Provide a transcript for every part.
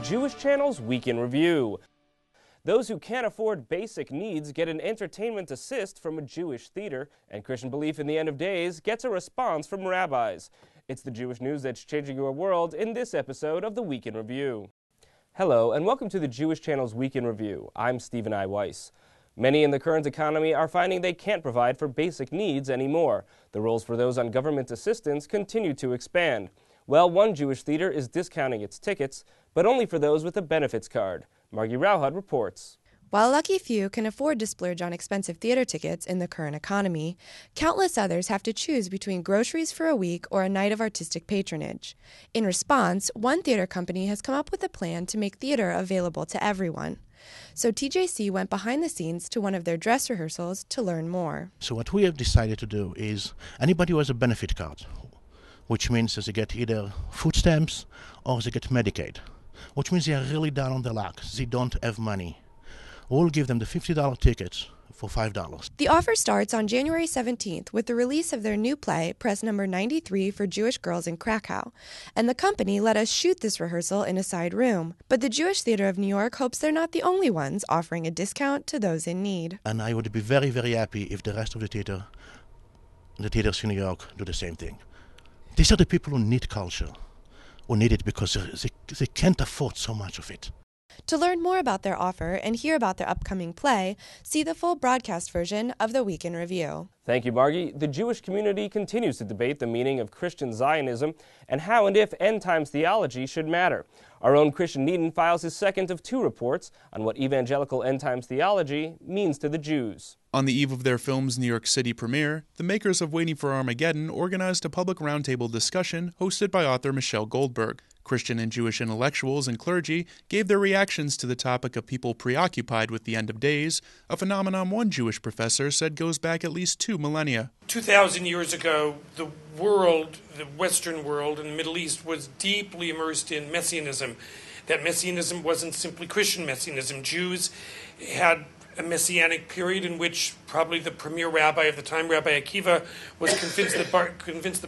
Jewish Channel's Week in Review. Those who can't afford basic needs get an entertainment assist from a Jewish theater, and Christian belief in the end of days gets a response from rabbis. It's the Jewish news that's changing your world in this episode of the Week in Review. Hello, and welcome to the Jewish Channel's Week in Review. I'm Stephen I. Weiss. Many in the current economy are finding they can't provide for basic needs anymore. The roles for those on government assistance continue to expand. Well, one Jewish theater is discounting its tickets, but only for those with a benefits card. Margie Rauhud reports. While a lucky few can afford to splurge on expensive theater tickets in the current economy, countless others have to choose between groceries for a week or a night of artistic patronage. In response, one theater company has come up with a plan to make theater available to everyone. So TJC went behind the scenes to one of their dress rehearsals to learn more. So what we have decided to do is anybody who has a benefit card, which means that they get either food stamps or they get Medicaid, which means they are really down on their luck. They don't have money. We'll give them the $50 tickets for $5. The offer starts on January 17th with the release of their new play, Press Number 93 for Jewish Girls in Krakow, and the company let us shoot this rehearsal in a side room. But the Jewish Theater of New York hopes they're not the only ones offering a discount to those in need. And I would be very, very happy if the rest of the theaters in New York, do the same thing. These are the people who need culture, who need it because they can't afford so much of it. To learn more about their offer and hear about their upcoming play, see the full broadcast version of the Week in Review. Thank you, Margie. The Jewish community continues to debate the meaning of Christian Zionism and how and if end-times theology should matter. Our own Christian Needon files his second of two reports on what evangelical end-times theology means to the Jews. On the eve of their film's New York City premiere, the makers of Waiting for Armageddon organized a public roundtable discussion hosted by author Michelle Goldberg. Christian and Jewish intellectuals and clergy gave their reactions to the topic of people preoccupied with the end of days, a phenomenon one Jewish professor said goes back at least 2 millennia. 2,000 years ago, the world, the Western world and the Middle East was deeply immersed in Messianism. That Messianism wasn't simply Christian Messianism. Jews had a Messianic period in which probably the premier rabbi of the time, Rabbi Akiva, was convinced that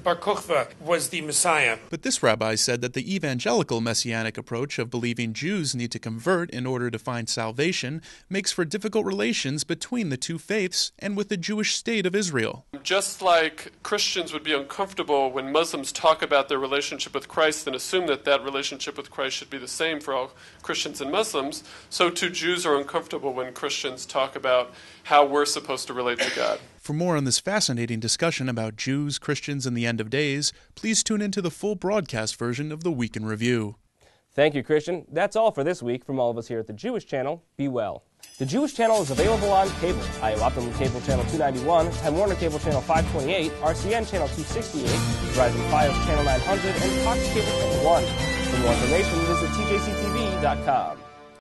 Bar Kokhba was the Messiah. But this rabbi said that the evangelical Messianic approach of believing Jews need to convert in order to find salvation makes for difficult relations between the two faiths and with the Jewish state of Israel. Just like Christians would be uncomfortable when Muslims talk about their relationship with Christ and assume that that relationship with Christ should be the same for all Christians and Muslims, so too Jews are uncomfortable when Christians talk about how we're supposed to relate to God. For more on this fascinating discussion about Jews, Christians, and the end of days, please tune into the full broadcast version of the Week in Review. Thank you, Christian. That's all for this week from all of us here at the Jewish Channel. Be well. The Jewish Channel is available on cable. Iowa Optimum Cable Channel 291, Time Warner Cable Channel 528, RCN Channel 268, Verizon Fios Channel 900, and Cox Cable Channel 1. For more information, visit tjctv.com.